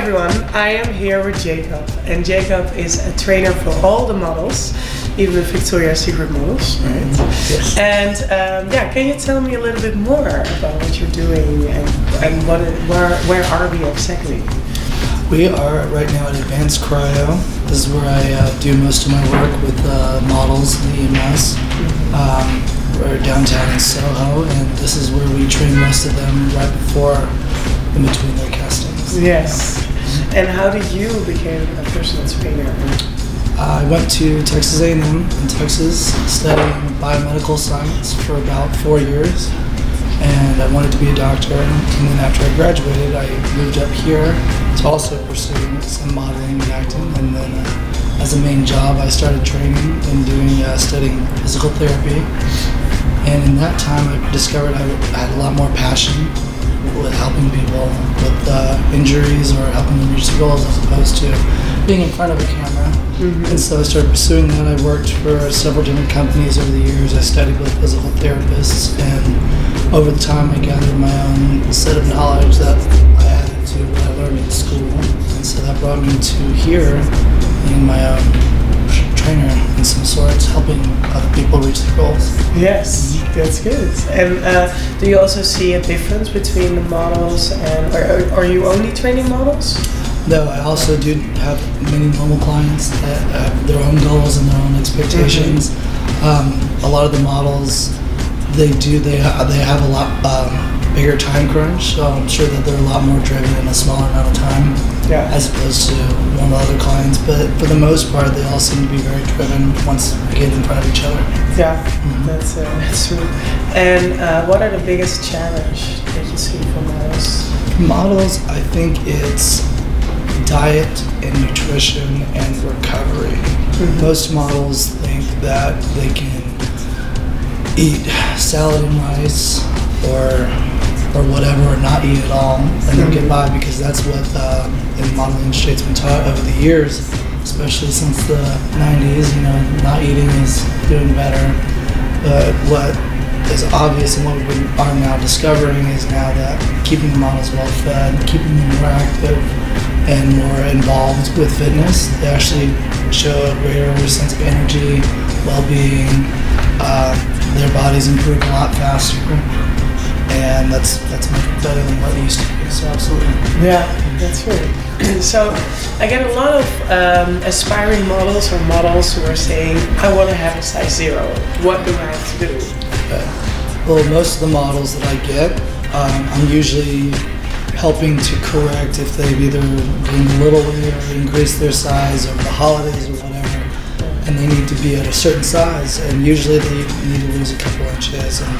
everyone, I am here with Jacob, and Jacob is a trainer for all the models, even the Victoria's Secret models, right? Yes. And can you tell me a little bit more about what you're doing and where are we exactly? We are right now at Advanced Cryo. This is where I do most of my work with models and EMS. We're downtown in Soho, and this is where we train most of them right before, in between their castings. Yes. And how did you become a personal trainer? I went to Texas A&M in Texas, studying biomedical science for about 4 years, and I wanted to be a doctor. And then after I graduated, I moved up here to also pursue some modeling and acting. And then as a main job, I started training and studying physical therapy. And in that time, I discovered I had a lot more passion with helping people with injuries or helping them reach their goals as opposed to being in front of a camera. And so I started pursuing that. I worked for several different companies over the years. I studied with physical therapists, and over the time I gathered my own set of knowledge that I added to what I learned in school. And so that brought me to here, being my own trainer in some sorts, helping other people reach their goals. Yes, that's good. And do you also see a difference between the models and are you only training models? No, I also do have many normal clients that have their own goals and their own expectations. A lot of the models, they have a lot bigger time crunch, so I'm sure that they're a lot more driven in a smaller amount of time, as opposed to normal other clients. But for the most part, they all seem to be very driven once they get in front of each other. Yeah, that's true. And what are the biggest challenge that you see for models? Models, I think it's diet and nutrition and recovery. Most models think that they can eat salad and rice or whatever, or not eat at all, and then get by, because that's what in the modeling industry it's been taught over the years, especially since the 90s. Not eating is doing better. But what is obvious and what we are now discovering is now that keeping the models well fed, keeping them more active and more involved with fitness, they actually show a greater sense of energy, well-being. Their bodies improve a lot faster, and that's much better than what it used to be. So absolutely. Yeah, that's right. So I get a lot of aspiring models or models who are saying, I want to have a size 0. What do I have to do? Well, most of the models that I get, I'm usually helping to correct if they've either gained a little weight or increased their size over the holidays or whatever, and they need to be at a certain size, and usually they need to lose a couple inches. And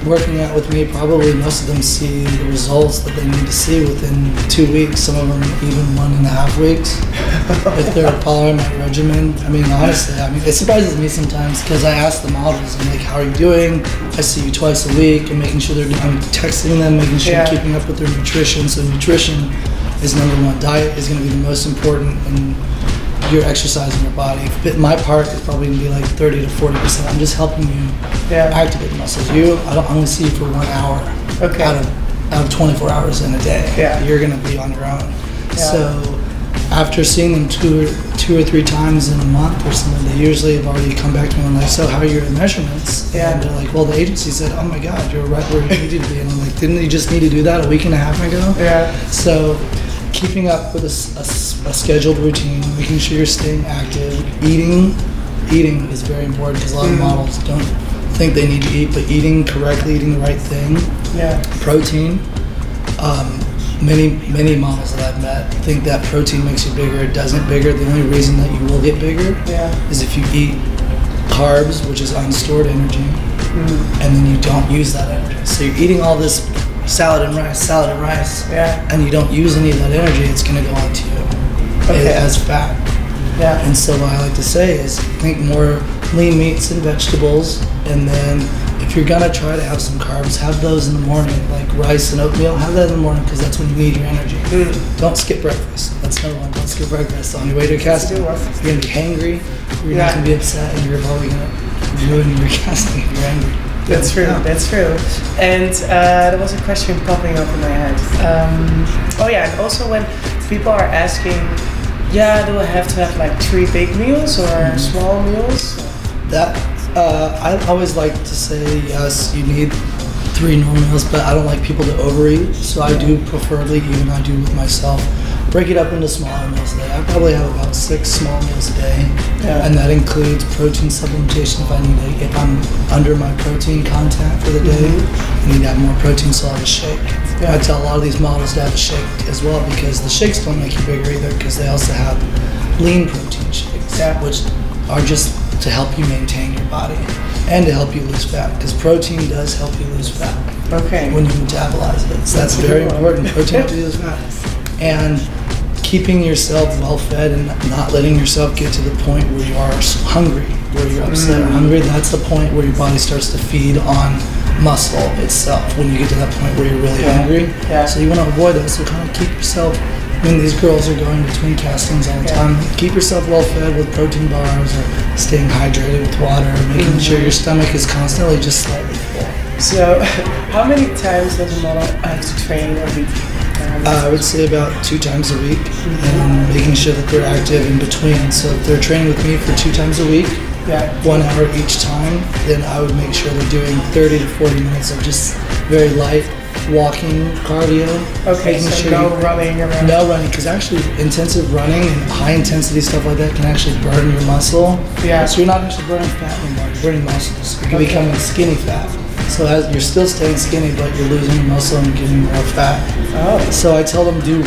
working out with me, probably most of them see the results that they need to see within 2 weeks, some of them even 1.5 weeks, if they're following my regimen. I mean, honestly, it surprises me sometimes, because I ask the models, I'm like, how are you doing? I see you twice a week, and making sure I'm texting them, making sure I'm keeping up with their nutrition. So nutrition is #1. Diet is going to be the most important, and your exercise in your body. My part is probably going to be like 30 to 40%. I'm just helping you activate the muscles. I don't only see you for 1 hour out of 24 hours in a day. You're going to be on your own. So after seeing them two or three times in a month or something, they usually have already come back to me and like, so how are your measurements? And they're like, well, the agency said, oh my God, you're right where you needed to be. And I'm like, didn't you just need to do that a week and a half ago? So keeping up with a scheduled routine, making sure you're staying active, eating is very important, because a lot of models don't think they need to eat, but eating correctly, eating the right thing. Protein. Many models that I've met think that protein makes you bigger. It doesn't bigger. The only reason that you will get bigger is if you eat carbs, which is unstored energy, and then you don't use that energy. So you're eating all this salad and rice, and you don't use any of that energy, it's going to go onto you as fat. And so what I like to say is, think more lean meats and vegetables, and then if you're going to try to have some carbs, have those in the morning, like rice and oatmeal. Have that in the morning, because that's when you need your energy. Don't skip breakfast. That's #1. Don't skip breakfast. On your way to a casting, you're going to be hangry, you're not going to be upset, and you're probably going to ruin your casting if you're angry. That's true. Yeah. That's true. And there was a question popping up in my head. Oh yeah, and also when people are asking, yeah, do I have to have like 3 big meals or small meals? That I always like to say yes, you need 3 normal meals, but I don't like people to overeat. So I do preferably, even I do with myself, break it up into smaller meals a day. I probably have about 6 small meals a day, and that includes protein supplementation if I need to. If I'm under my protein content for the day, I need to have more protein, so I'll have a shake. I tell a lot of these models to have a shake as well because the shakes don't make you bigger either because they also have lean protein shakes, which are just to help you maintain your body and to help you lose fat because protein does help you lose fat when you metabolize it. So that's very important. Protein helps you lose fat. And keeping yourself well fed and not letting yourself get to the point where you are hungry, where you're upset or hungry, that's the point where your body starts to feed on muscle itself when you get to that point where you're really hungry. So you want to avoid that. So kind of keep yourself, when these girls are going between castings all the time, keep yourself well fed with protein bars or staying hydrated with water, making sure your stomach is constantly just slightly full. So how many times does a model have to train a week? I would say about 2 times a week and making sure that they're active in between. So if they're training with me for 2 times a week, 1 hour each time, then I would make sure they're doing 30 to 40 minutes of just very light walking cardio. Okay, so sure no running around. No running, because actually intensive running and high intensity stuff like that can actually burn your muscle. So you're not actually burning fat anymore, you're burning muscles. You're becoming skinny fat. So you're still staying skinny, but you're losing muscle and getting more fat. So I tell them do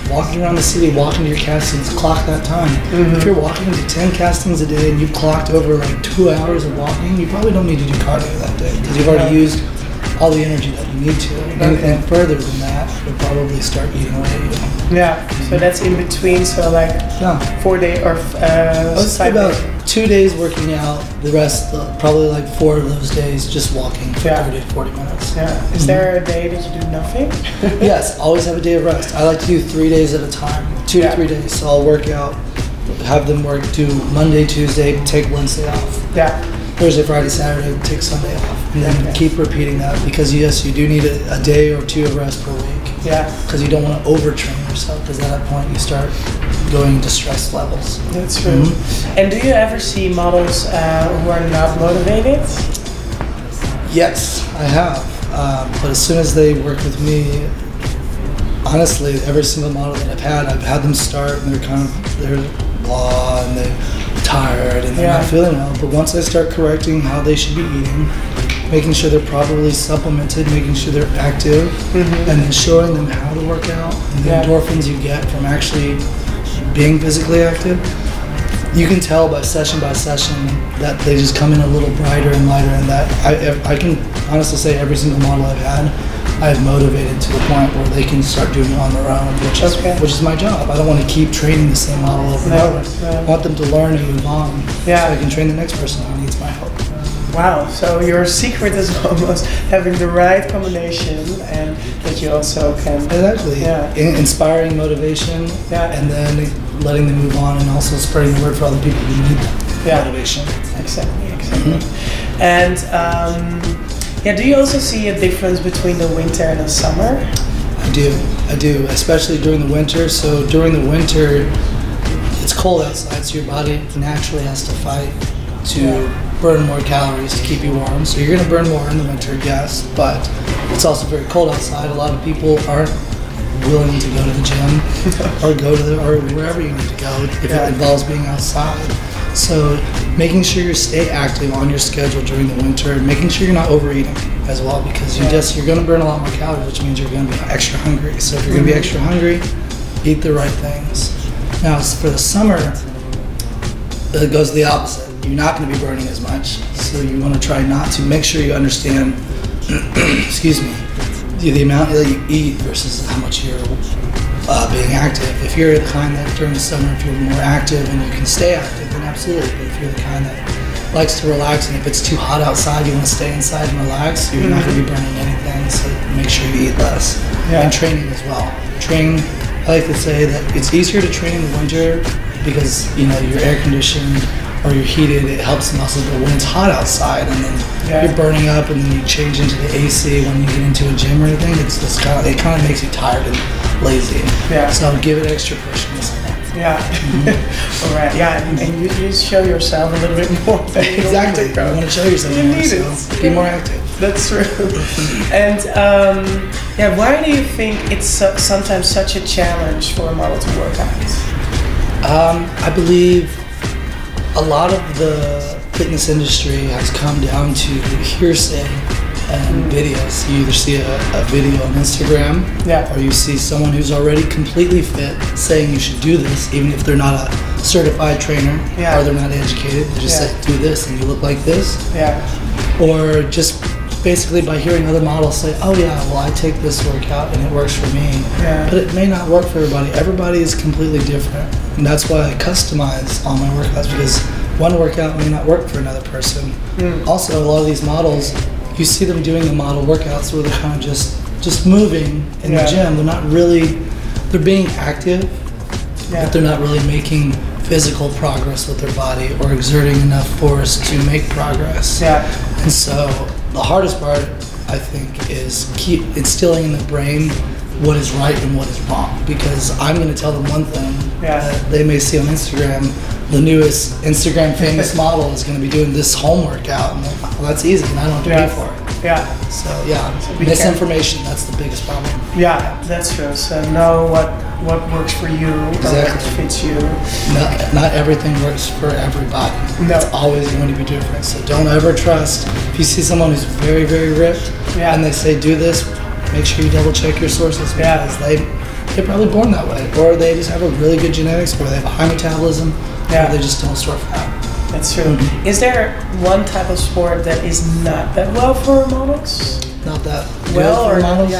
walking around the city, walking to your castings, clock that time. If you're walking to 10 castings a day and you've clocked over like 2 hours of walking, you probably don't need to do cardio that day because you've already used all the energy that you need to. Anything further than that would probably start eating away at you. So that's in between, so like 4 days or let's say about 2 days working out, the rest, probably like 4 of those days just walking for 30 to 40 minutes. Is there a day that you do nothing? Yes, always have a day of rest. I like to do 3 days at a time, 2 to 3 days. So I'll work out, have them do Monday, Tuesday, take Wednesday off. Thursday, Friday, Saturday, take Sunday off. And then keep repeating that because yes, you do need a day or 2 of rest per week. Because you don't want to overtrain yourself because at that point you start going into stress levels. That's true. And do you ever see models who are not motivated? Yes, I have. But as soon as they work with me, honestly, every single model that I've had them start and they're blah and they're tired and they're not feeling well. But once I start correcting how they should be eating, making sure they're properly supplemented, making sure they're active, and then showing them how to work out and the endorphins you get from actually being physically active, you can tell by session that they just come in a little brighter and lighter, and that I can honestly say every single model I've had, I've motivated to the point where they can start doing it on their own, which is my job. I don't want to keep training the same model over and over. I want them to learn and move on so I can train the next person who needs my help. Wow, so your secret is almost having the right combination and that you also can... Exactly, inspiring motivation and then letting them move on and also spreading the word for other people who need motivation. Exactly. And do you also see a difference between the winter and the summer? I do, especially during the winter. So during the winter, it's cold outside, so your body naturally has to fight to burn more calories to keep you warm. So you're going to burn more in the winter, yes, but it's also very cold outside. A lot of people aren't willing to go to the gym or wherever you need to go if it involves being outside. So making sure you stay active on your schedule during the winter and making sure you're not overeating as well, because you're going to burn a lot more calories, which means you're going to be extra hungry. So if you're going to be extra hungry, eat the right things. Now for the summer, it goes the opposite. You're not going to be burning as much, so you want to try not to. Make sure you understand, excuse me, the amount that you eat versus how much you're being active. If you're the kind that during the summer, if you're more active and you can stay active, then absolutely. But if you're the kind that likes to relax and if it's too hot outside, you want to stay inside and relax, you're not going to be burning anything, so make sure you eat less. And training as well. I like to say that it's easier to train in the winter because you're air conditioned, or you're heated, it helps the muscles. But when it's hot outside and then you're burning up, and then you change into the AC when you get into a gym or anything, it kind of makes you tired and lazy. Yeah. So give it extra push in the summer. Yeah. All right. Yeah, and you show yourself a little bit more. Exactly. You want to show yourself you more, need so it. be more active. That's true. And yeah, why do you think it's sometimes such a challenge for a model to work out? I believe a lot of the fitness industry has come down to hearsay and videos. You either see a video on Instagram, or you see someone who's already completely fit saying you should do this, even if they're not a certified trainer or they're not educated. They just say, do this and you look like this. Or just basically by hearing other models say, oh yeah, well I take this workout and it works for me. But it may not work for everybody. Everybody is completely different. And that's why I customize all my workouts, because one workout may not work for another person. Also, a lot of these models, you see them doing the model workouts where they're kind of just moving in the gym. They're not really, they're being active, but they're not really making physical progress with their body or exerting enough force to make progress. And so the hardest part, I think, is keep instilling in the brain what is right and what is wrong. Because I'm going to tell them one thing that they may see on Instagram. The newest Instagram famous model is going to be doing this home workout, and like, well, that's easy, and I don't have to pay for it. So misinformation, that's the biggest problem. Yeah, that's true. So know what works for you, what fits you. Not everything works for everybody. It's always going to be different. So don't ever trust. If you see someone who's very, very ripped, and they say do this, make sure you double check your sources, because they're probably born that way, or they just have a really good genetics, or they have a high metabolism, or they just don't store fat. That's true. Is there one type of sport that is not that well for models? Not that well for or models?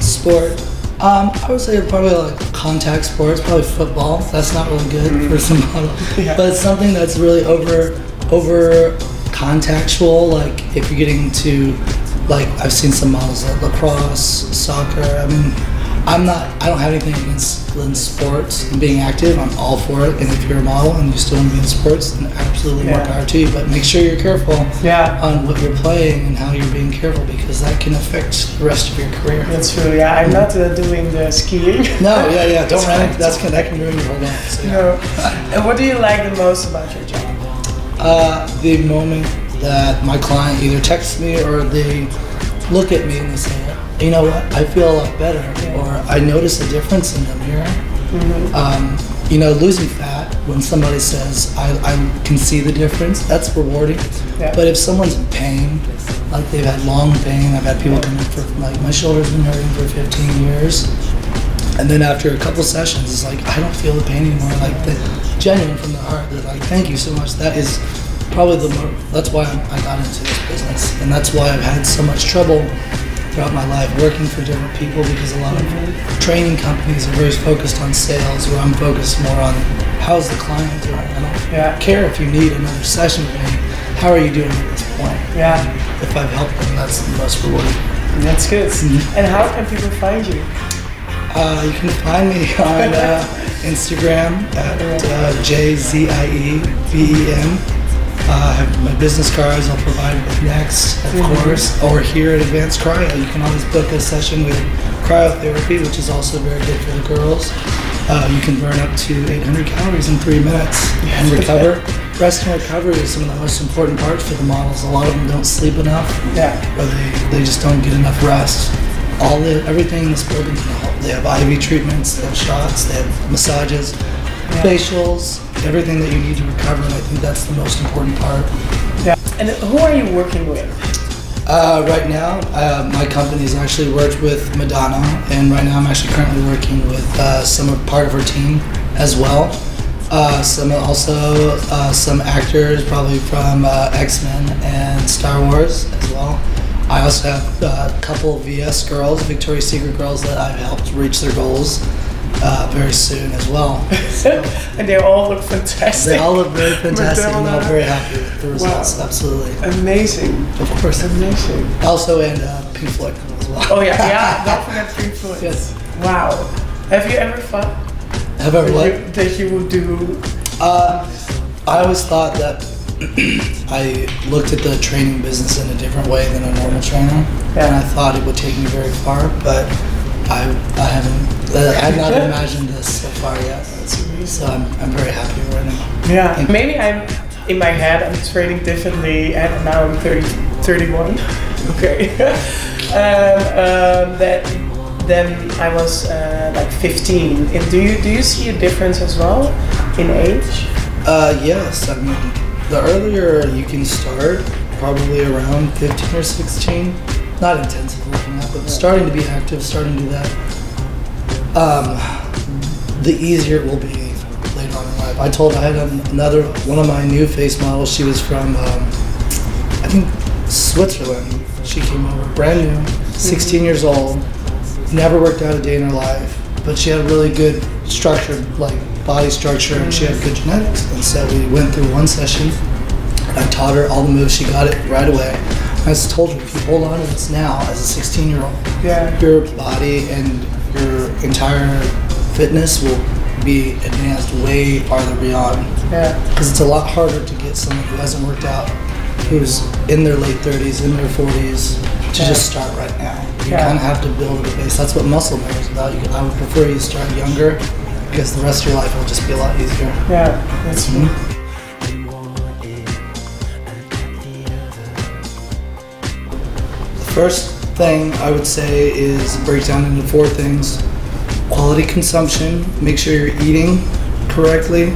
Sport. I would say probably like contact sports, probably football. That's not really good for some models. But it's something that's really over contactual. Like if you're getting to, like I've seen some models like lacrosse, soccer. I mean, I don't have anything against sports and being active. I'm all for it. And if you're a model and you still want to be in sports, then absolutely more power to you. But make sure you're careful on what you're playing and how you're being careful, because that can affect the rest of your career. That's true. Yeah, I'm not doing the skiing. No, don't run it. That can ruin your whole life. So, No. And what do you like the most about your job? The moment that my client either texts me or they look at me and they say, you know what, I feel a lot better, or I notice a difference in the mirror. You know, losing fat, when somebody says, I can see the difference, that's rewarding. But if someone's in pain, like they've had long pain, I've had people come in for, like, my shoulder's been hurting for 15 years, and then after a couple sessions, it's like, I don't feel the pain anymore. Like, genuine from the heart, they're like, thank you so much. That is probably that's why I got into this business, and that's why I've had so much trouble throughout my life working for different people, because a lot of training companies are very focused on sales, where I'm focused more on how's the client doing. I don't care if you need another session with me. How are you doing at this point? If I've helped them, that's the most rewarding. That's good. And how can people find you? You can find me on Instagram at JZIEBEM. I have my business cards I'll provide with next, of course, or here at Advanced Cryo. You can always book a session with cryotherapy, which is also very good for the girls. You can burn up to 800 calories in 3 minutes and recover. Rest and recovery is some of the most important parts for the models. A lot of them don't sleep enough, or they just don't get enough rest. Everything in this building can help. They have IV treatments, they have shots, they have massages, facials, everything that you need to recover, and I think that's the most important part. And who are you working with? Right now, my company's actually worked with Madonna, and right now I'm actually currently working with part of her team as well. Some actors, probably from X-Men and Star Wars as well. I also have a couple of VS girls, Victoria's Secret girls, that I've helped reach their goals very soon as well. So, and they all look fantastic. They all look very fantastic, and I'm very happy with the results. Absolutely. Amazing. Of course. Amazing. Also, and Pink Floyd as well. Oh yeah, don't forget Pink Floyd. Yes. Wow. Have you ever thought that you would do? I always thought that I looked at the training business in a different way than a normal trainer, and I thought it would take me very far, but I had not imagined this so far yet. So I'm very happy right now. Yeah, maybe I'm in my head. I'm training differently, and now I'm 31. Okay. Then I was like 15. And do you see a difference as well in age? Yes. I mean, the earlier you can start, probably around 15 or 16. Not intensive working out, but starting to be active, starting to do that. The easier it will be later on in life. I had one of my new face models. She was from, I think, Switzerland. She came over brand new, 16 years old, never worked out a day in her life, but she had a really good structure, like body structure, and she had good genetics. And so we went through one session. I taught her all the moves. She got it right away. I just told her, if you hold on to this now as a 16-year-old, your body and your entire fitness will be advanced way farther beyond. Yeah. Because it's a lot harder to get someone who hasn't worked out, who's in their late 30s, in their 40s, to just start right now. You kind of have to build a base. That's what muscle memory is about. I would prefer you start younger, because the rest of your life will just be a lot easier. Yeah, that's true. The first thing I would say is break down into 4 things. Quality consumption, make sure you're eating correctly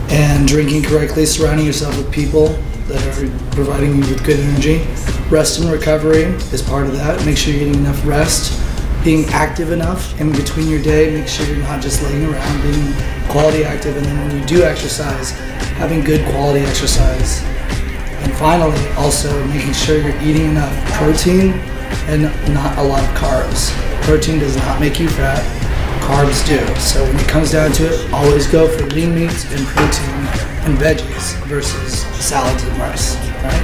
and drinking correctly, surrounding yourself with people that are providing you with good energy. Rest and recovery is part of that. Make sure you're getting enough rest, being active enough in between your day. Make sure you're not just laying around, being quality active, and then when you do exercise, having good quality exercise. And finally, also making sure you're eating enough protein and not a lot of carbs. Protein does not make you fat, carbs do. So when it comes down to it, always go for lean meats and protein and veggies versus salads and rice, right?